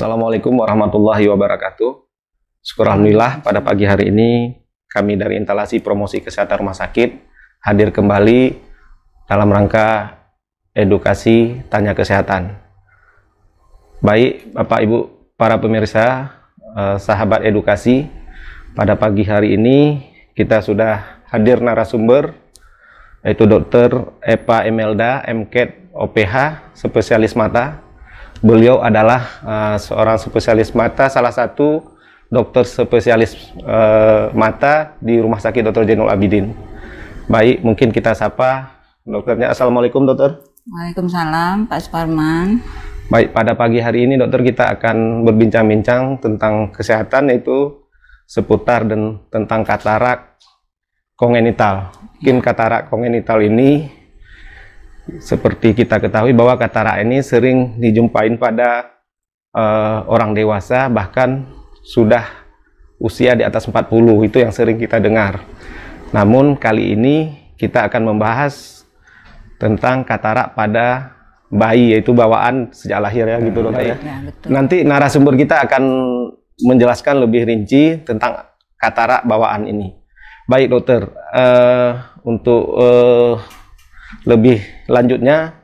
Assalamualaikum warahmatullahi wabarakatuh. Syukur alhamdulillah pada pagi hari ini kami dari Instalasi Promosi Kesehatan Rumah Sakit hadir kembali dalam rangka edukasi tanya kesehatan. Baik Bapak Ibu para pemirsa, sahabat edukasi, pada pagi hari ini kita sudah hadir narasumber yaitu Dr. Epa Emelda, MKED OPH, spesialis mata. Beliau adalah seorang spesialis mata, salah satu dokter spesialis mata di Rumah Sakit Dr. Zainul Abidin. Baik, mungkin kita sapa dokternya. Assalamualaikum dokter. Waalaikumsalam Pak Suparman. Baik, pada pagi hari ini dokter kita akan berbincang-bincang tentang kesehatan, yaitu seputar dan tentang katarak kongenital. Mungkin katarak kongenital ini seperti kita ketahui bahwa katarak ini sering dijumpain pada orang dewasa, bahkan sudah usia di atas 40, itu yang sering kita dengar. Namun kali ini kita akan membahas tentang katarak pada bayi, yaitu bawaan sejak lahir ya, gitu dokter ya. Nanti narasumber kita akan menjelaskan lebih rinci tentang katarak bawaan ini. Baik dokter, untuk lebih lanjutnya,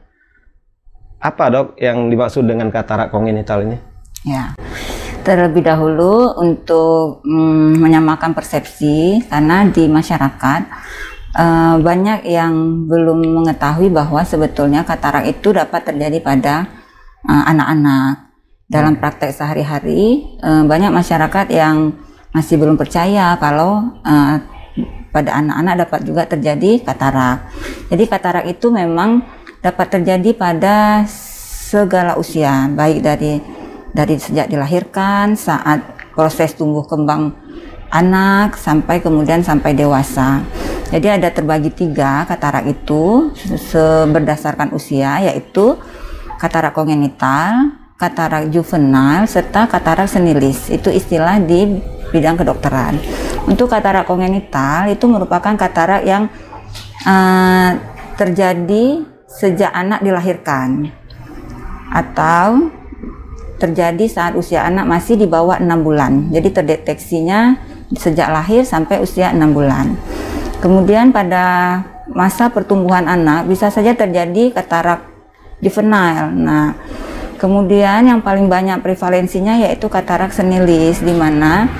apa dok yang dimaksud dengan katarak kongenital ini? Ya, terlebih dahulu untuk menyamakan persepsi, karena di masyarakat banyak yang belum mengetahui bahwa sebetulnya katarak itu dapat terjadi pada anak-anak. Dalam praktek sehari-hari banyak masyarakat yang masih belum percaya kalau pada anak-anak dapat juga terjadi katarak. Jadi katarak itu memang dapat terjadi pada segala usia, baik dari sejak dilahirkan, saat proses tumbuh kembang anak, sampai kemudian sampai dewasa. Jadi ada terbagi 3 katarak itu berdasarkan usia, yaitu katarak kongenital, katarak juvenil, serta katarak senilis. Itu istilah di bidang kedokteran. Untuk katarak kongenital itu merupakan katarak yang terjadi sejak anak dilahirkan atau terjadi saat usia anak masih di bawah 6 bulan. Jadi terdeteksinya sejak lahir sampai usia 6 bulan. Kemudian pada masa pertumbuhan anak bisa saja terjadi katarak juvenil. Nah, kemudian yang paling banyak prevalensinya yaitu katarak senilis, di mana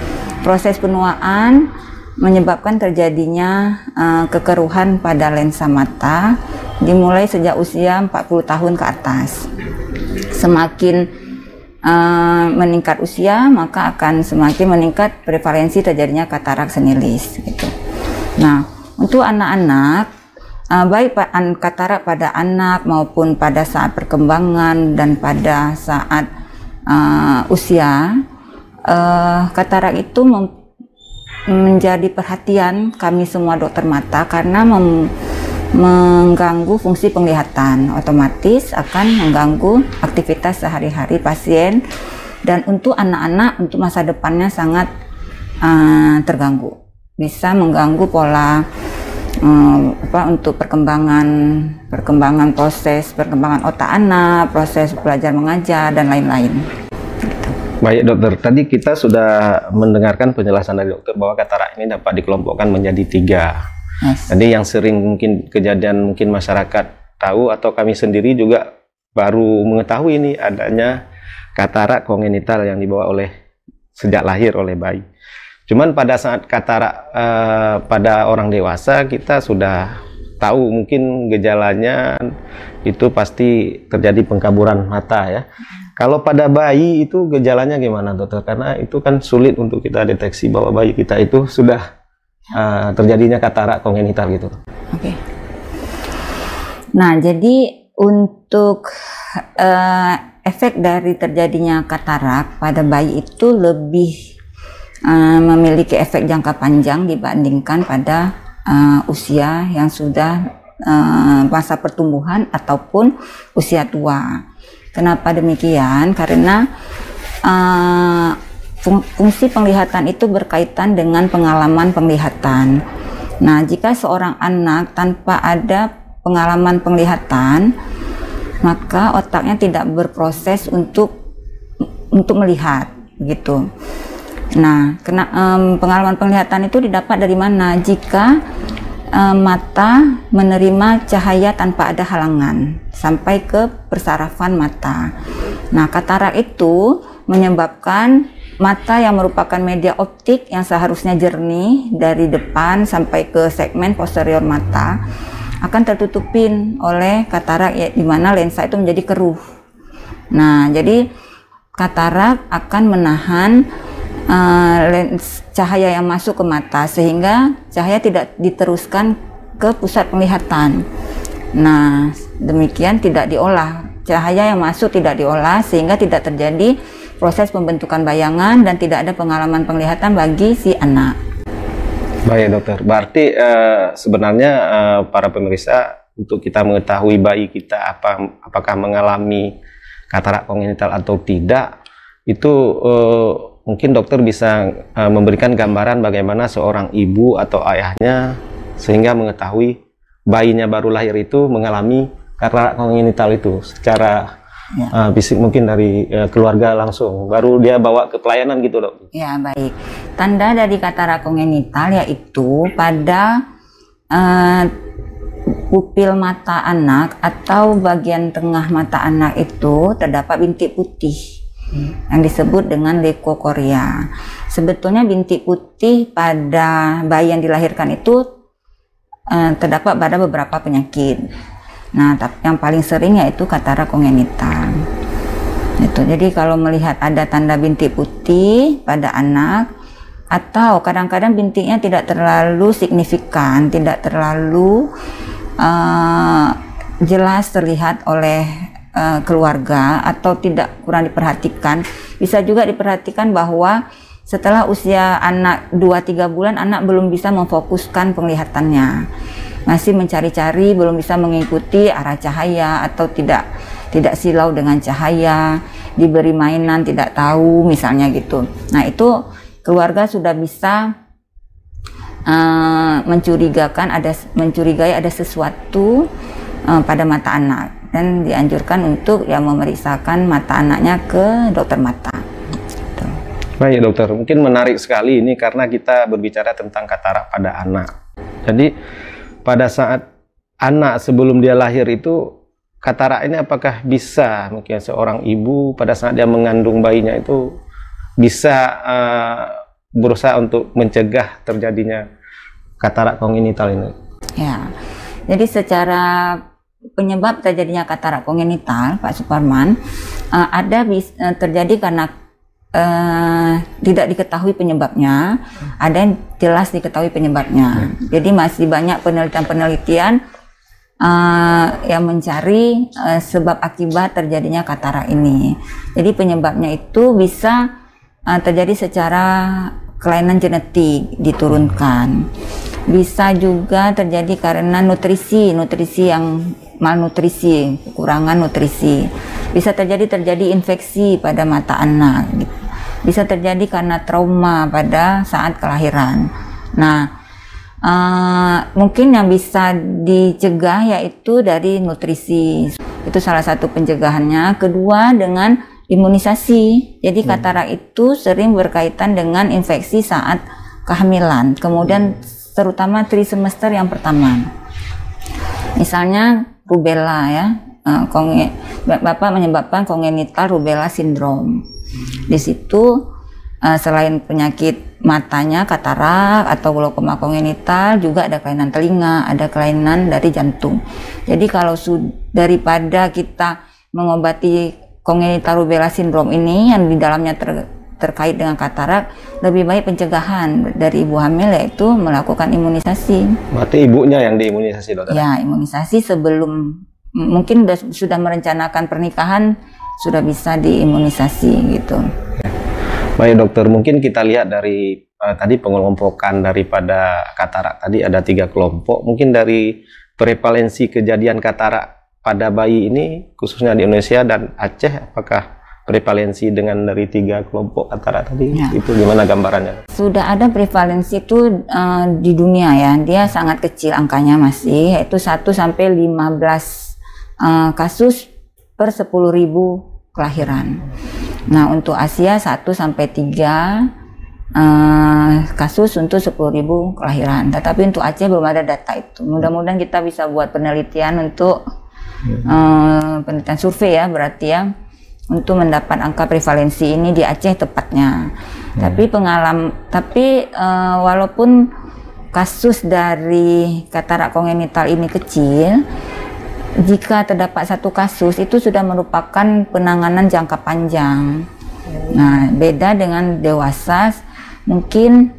proses penuaan menyebabkan terjadinya kekeruhan pada lensa mata dimulai sejak usia 40 tahun ke atas. Semakin meningkat usia, maka akan semakin meningkat prevalensi terjadinya katarak senilis gitu. Nah, untuk anak-anak, baik katarak pada anak maupun pada saat perkembangan dan pada saat usia, katarak itu menjadi perhatian kami semua dokter mata karena mengganggu fungsi penglihatan, otomatis akan mengganggu aktivitas sehari-hari pasien, dan untuk anak-anak untuk masa depannya sangat terganggu, bisa mengganggu pola untuk perkembangan otak anak, proses belajar mengajar dan lain-lain. Baik dokter, tadi kita sudah mendengarkan penjelasan dari dokter bahwa katarak ini dapat dikelompokkan menjadi 3. Yes. Jadi yang sering mungkin kejadian mungkin masyarakat tahu atau kami sendiri juga baru mengetahui ini adanya katarak kongenital yang dibawa sejak lahir oleh bayi. Cuman pada saat katarak pada orang dewasa kita sudah tahu mungkin gejalanya itu pasti terjadi pengkaburan mata ya. Kalau pada bayi itu gejalanya gimana dokter? Karena itu kan sulit untuk kita deteksi bahwa bayi kita itu sudah terjadinya katarak kongenital gitu. Oke. Nah, jadi untuk efek dari terjadinya katarak pada bayi itu lebih memiliki efek jangka panjang dibandingkan pada usia yang sudah masa pertumbuhan ataupun usia tua. Kenapa demikian? Karena fungsi penglihatan itu berkaitan dengan pengalaman penglihatan. Nah, jika seorang anak tanpa ada pengalaman penglihatan, maka otaknya tidak berproses untuk untuk melihat gitu. Nah, pengalaman penglihatan itu didapat dari mana? Jika mata menerima cahaya tanpa ada halangan sampai ke persarafan mata. Nah, katarak itu menyebabkan mata yang merupakan media optik yang seharusnya jernih dari depan sampai ke segmen posterior mata akan tertutupin oleh katarak, ya, di mana lensa itu menjadi keruh. Nah, jadi katarak akan menahan cahaya yang masuk ke mata sehingga cahaya tidak diteruskan ke pusat penglihatan. Nah, demikian tidak diolah, cahaya yang masuk tidak diolah sehingga tidak terjadi proses pembentukan bayangan dan tidak ada pengalaman penglihatan bagi si anak. Baik dokter, berarti sebenarnya para pemirsa, untuk kita mengetahui bayi kita apakah mengalami katarak kongenital atau tidak, itu mungkin dokter bisa memberikan gambaran bagaimana seorang ibu atau ayahnya sehingga mengetahui bayinya baru lahir itu mengalami katarak kongenital itu secara fisik, mungkin dari keluarga langsung, baru dia bawa ke pelayanan gitu dok. Ya, baik. Tanda dari katarak kongenital yaitu pada pupil mata anak atau bagian tengah mata anak itu terdapat bintik putih yang disebut dengan leukokoria. Sebetulnya bintik putih pada bayi yang dilahirkan itu terdapat pada beberapa penyakit. Nah, yang paling sering yaitu katarak kongenital. Itu. Jadi kalau melihat ada tanda bintik putih pada anak, atau kadang-kadang bintiknya tidak terlalu signifikan, tidak terlalu jelas terlihat oleh keluarga atau kurang diperhatikan, bisa juga diperhatikan bahwa setelah usia anak 2-3 bulan anak belum bisa memfokuskan penglihatannya, masih mencari-cari, belum bisa mengikuti arah cahaya atau tidak silau dengan cahaya, diberi mainan tidak tahu misalnya gitu. Nah, itu keluarga sudah bisa mencurigai ada sesuatu pada mata anak, dan dianjurkan untuk memeriksakan mata anaknya ke dokter mata. Gitu. Baik dokter, mungkin menarik sekali ini karena kita berbicara tentang katarak pada anak. Jadi pada saat anak sebelum dia lahir itu, katarak ini apakah bisa mungkin seorang ibu pada saat dia mengandung bayinya itu bisa berusaha untuk mencegah terjadinya katarak kongenital ini? Ya, jadi secara penyebab terjadinya katarak kongenital, Pak Suparman, terjadi karena tidak diketahui penyebabnya, ada yang jelas diketahui penyebabnya. Jadi masih banyak penelitian-penelitian yang mencari sebab akibat terjadinya katarak ini. Jadi penyebabnya itu bisa terjadi secara kelainan genetik diturunkan, bisa juga terjadi karena nutrisi yang malnutrisi, kekurangan nutrisi, bisa terjadi infeksi pada mata anak, bisa terjadi karena trauma pada saat kelahiran. Nah, mungkin yang bisa dicegah yaitu dari nutrisi, itu salah satu pencegahannya. Kedua, dengan imunisasi. Jadi katarak itu sering berkaitan dengan infeksi saat kehamilan, kemudian terutama trimester yang pertama. Misalnya rubella ya, Bapak menyebabkan congenital rubella syndrome. Di situ selain penyakit matanya katarak atau glaukoma kongenital, juga ada kelainan telinga, ada kelainan dari jantung. Jadi kalau daripada kita mengobati congenital rubella syndrome ini yang di dalamnya terkait dengan katarak, lebih baik pencegahan dari ibu hamil, yaitu melakukan imunisasi. Berarti ibunya yang diimunisasi dokter? Ya, imunisasi sebelum mungkin sudah merencanakan pernikahan, sudah bisa diimunisasi gitu. Baik dokter, mungkin kita lihat dari tadi pengelompokan daripada katarak tadi ada 3 kelompok. Mungkin dari prevalensi kejadian katarak pada bayi ini khususnya di Indonesia dan Aceh, apakah prevalensi dengan dari 3 kelompok katarak tadi itu gimana gambarannya? Sudah ada prevalensi itu di dunia ya, dia sangat kecil angkanya masih, yaitu 1 sampai 15 kasus per 10.000 kelahiran. Nah, untuk Asia 1 sampai 3 kasus untuk 10.000 kelahiran. Tetapi untuk Aceh belum ada data itu. Mudah-mudahan kita bisa buat penelitian untuk penelitian survei ya, berarti ya, untuk mendapat angka prevalensi ini di Aceh tepatnya. Tapi walaupun kasus dari katarak kongenital ini kecil, jika terdapat satu kasus itu sudah merupakan penanganan jangka panjang. Nah, beda dengan dewasa, mungkin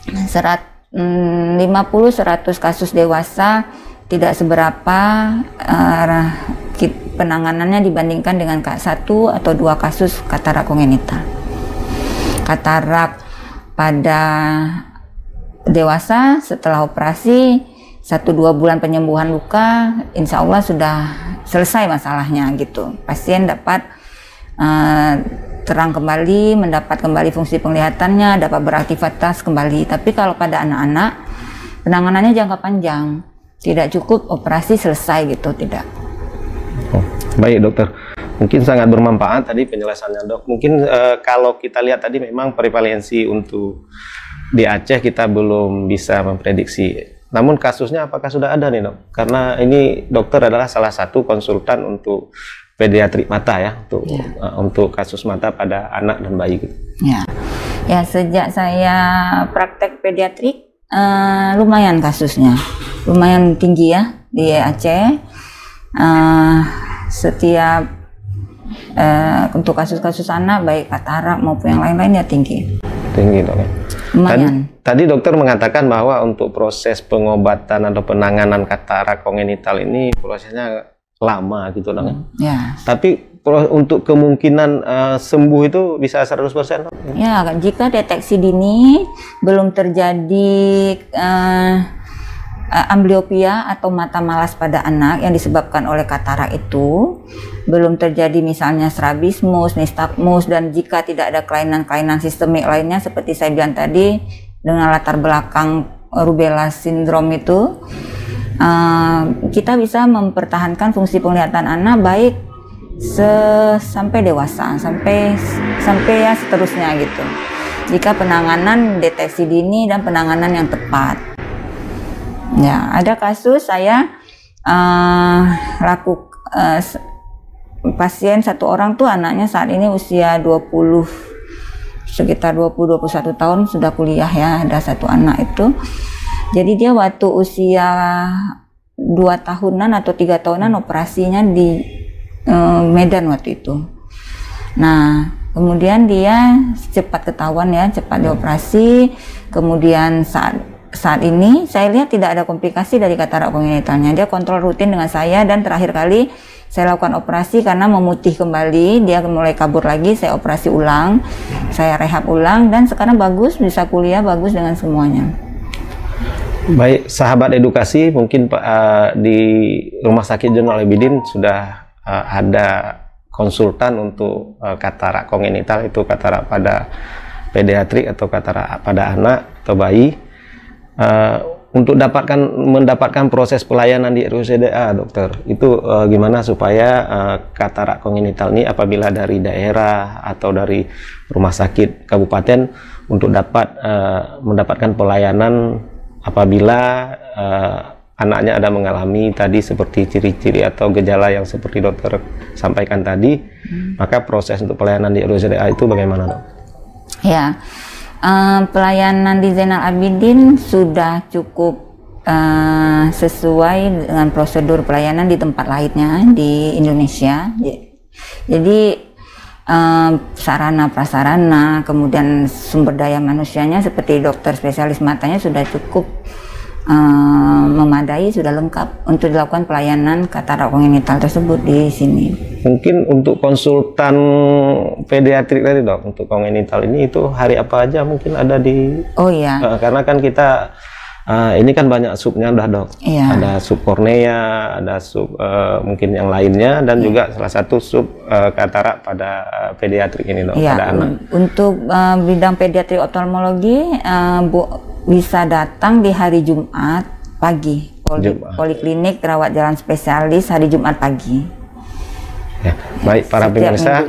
50-100 kasus dewasa tidak seberapa penanganannya dibandingkan dengan 1 atau 2 kasus katarak kongenital. Katarak pada dewasa setelah operasi 1-2 bulan penyembuhan luka, insya Allah sudah selesai masalahnya gitu. Pasien dapat terang kembali, mendapat kembali fungsi penglihatannya, dapat beraktivitas kembali. Tapi kalau pada anak-anak, penanganannya jangka panjang, tidak cukup operasi selesai gitu, tidak. Oh, baik dokter, mungkin sangat bermanfaat tadi penjelasannya dok. Mungkin kalau kita lihat tadi memang prevalensi untuk di Aceh kita belum bisa memprediksi. Namun kasusnya apakah sudah ada nih dok? Karena ini dokter adalah salah satu konsultan untuk pediatrik mata ya, untuk kasus mata pada anak dan bayi gitu. Ya sejak saya praktek pediatrik lumayan kasusnya, lumayan tinggi ya di Aceh. Setiap untuk kasus-kasus anak baik katarak maupun yang lain-lain ya tinggi dok ya. Tadi dokter mengatakan bahwa untuk proses pengobatan atau penanganan katarak kongenital ini prosesnya lama gitu dok. Ya. Tapi untuk kemungkinan sembuh itu bisa 100% dok? Ya, jika deteksi dini belum terjadi amblyopia atau mata malas pada anak yang disebabkan oleh katarak itu, belum terjadi misalnya strabismus, nistagmus, dan jika tidak ada kelainan-kelainan sistemik lainnya seperti saya bilang tadi dengan latar belakang rubella sindrom itu, kita bisa mempertahankan fungsi penglihatan anak baik sampai dewasa, sampai ya seterusnya gitu. Jika penanganan deteksi dini dan penanganan yang tepat. Ya, ada kasus saya pasien satu orang tuh anaknya saat ini usia sekitar 20-21 tahun, sudah kuliah ya, ada satu anak itu. Jadi dia waktu usia 2 tahunan atau 3 tahunan operasinya di Medan waktu itu. Nah, kemudian dia cepat ketahuan ya, cepat dioperasi. Kemudian saat ini saya lihat tidak ada komplikasi dari katarak kongenitalnya. Dia kontrol rutin dengan saya, dan terakhir kali saya lakukan operasi karena memutih kembali, dia mulai kabur lagi, saya operasi ulang, saya rehab ulang, dan sekarang bagus, bisa kuliah bagus dengan semuanya. Baik, sahabat edukasi, mungkin di Rumah Sakit Zainal Abidin sudah ada konsultan untuk katarak kongenital, itu katarak pada pediatrik atau katarak pada anak atau bayi. Untuk mendapatkan proses pelayanan di RUSDA dokter, itu gimana supaya katarak kongenital ini apabila dari daerah atau dari rumah sakit kabupaten untuk mendapatkan pelayanan apabila anaknya ada mengalami tadi seperti ciri-ciri atau gejala yang seperti dokter sampaikan tadi, maka proses untuk pelayanan di RUSDA itu bagaimana dok? Ya, pelayanan di Zainal Abidin sudah cukup sesuai dengan prosedur pelayanan di tempat lainnya di Indonesia. Jadi sarana prasarana, kemudian sumber daya manusianya seperti dokter spesialis matanya sudah cukup memadai, sudah lengkap untuk dilakukan pelayanan katarak kongenital tersebut di sini. Mungkin untuk konsultan pediatrik tadi dok, untuk kongenital ini itu hari apa aja mungkin ada di? Oh iya. Karena kan kita ini kan banyak subnya udah dok. Iya. Ada sub kornea, ada sub mungkin yang lainnya, dan juga salah satu sub katarak pada pediatrik ini dok, pada anak. Untuk bidang pediatrik oftalmologi bisa datang di hari Jumat pagi, poliklinik rawat jalan spesialis hari Jumat pagi. Ya, baik para pemirsa,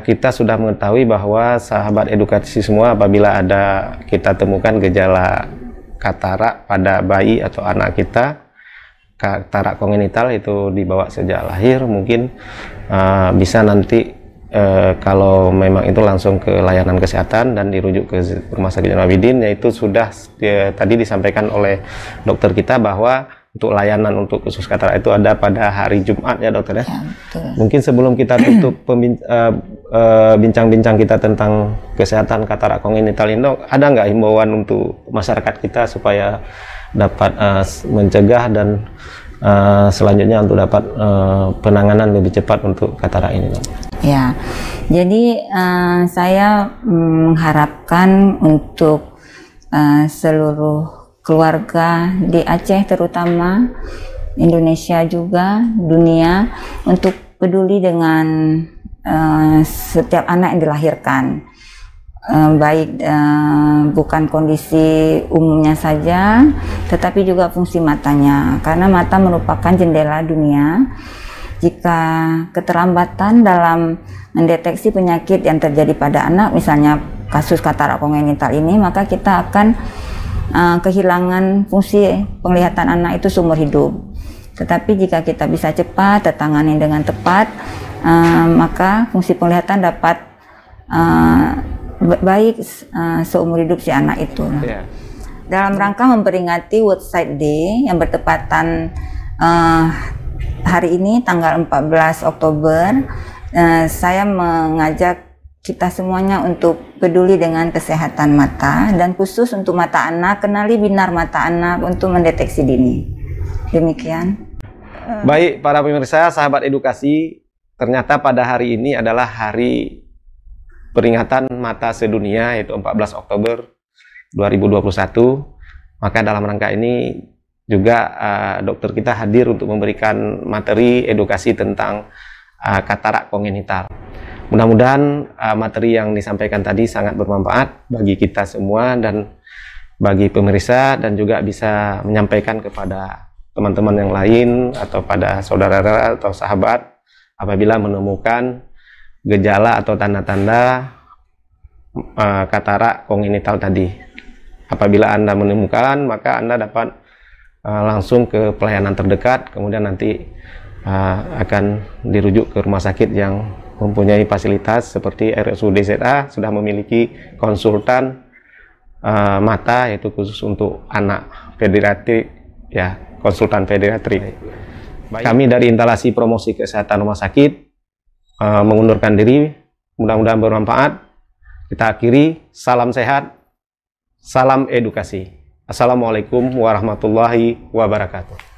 kita sudah mengetahui bahwa sahabat edukasi semua, apabila ada kita temukan gejala katarak pada bayi atau anak kita, katarak kongenital itu dibawa sejak lahir, mungkin bisa nanti kalau memang itu langsung ke layanan kesehatan dan dirujuk ke Rumah Sakit Zainal Abidin, yaitu sudah tadi disampaikan oleh dokter kita bahwa untuk layanan untuk khusus katarak itu ada pada hari Jumat ya dokter ya. Mungkin sebelum kita tutup bincang-bincang kita tentang kesehatan katarak kongenital ini, ada nggak himbauan untuk masyarakat kita supaya dapat mencegah dan selanjutnya untuk dapat penanganan lebih cepat untuk katarak ini, dok? Ya, jadi saya mengharapkan untuk seluruh keluarga di Aceh, terutama Indonesia juga dunia, untuk peduli dengan setiap anak yang dilahirkan, baik bukan kondisi umumnya saja, tetapi juga fungsi matanya, karena mata merupakan jendela dunia. Jika keterlambatan dalam mendeteksi penyakit yang terjadi pada anak, misalnya kasus katarak kongenital ini, maka kita akan kehilangan fungsi penglihatan anak itu seumur hidup. Tetapi jika kita bisa cepat tertangani dengan tepat, maka fungsi penglihatan dapat baik seumur hidup si anak itu. Dalam rangka memperingati World Sight Day yang bertepatan hari ini tanggal 14 Oktober, saya mengajak kita semuanya untuk peduli dengan kesehatan mata, dan khusus untuk mata anak, kenali binar mata anak untuk mendeteksi dini. Demikian. Baik para pemirsa, sahabat edukasi, ternyata pada hari ini adalah hari peringatan mata sedunia, yaitu 14 Oktober 2021. Maka dalam rangka ini juga dokter kita hadir untuk memberikan materi edukasi tentang katarak kongenital. Mudah-mudahan materi yang disampaikan tadi sangat bermanfaat bagi kita semua dan bagi pemirsa, dan juga bisa menyampaikan kepada teman-teman yang lain atau pada saudara atau sahabat apabila menemukan gejala atau tanda-tanda katarak kongenital tadi. Apabila Anda menemukan, maka Anda dapat langsung ke pelayanan terdekat, kemudian nanti akan dirujuk ke rumah sakit yang mempunyai fasilitas seperti RSUD ZA, sudah memiliki konsultan mata, yaitu khusus untuk anak, pediatrik ya, konsultan pediatrik. Kami dari Instalasi Promosi Kesehatan Rumah Sakit mengundurkan diri, mudah-mudahan bermanfaat. Kita akhiri, salam sehat, salam edukasi. Assalamualaikum warahmatullahi wabarakatuh.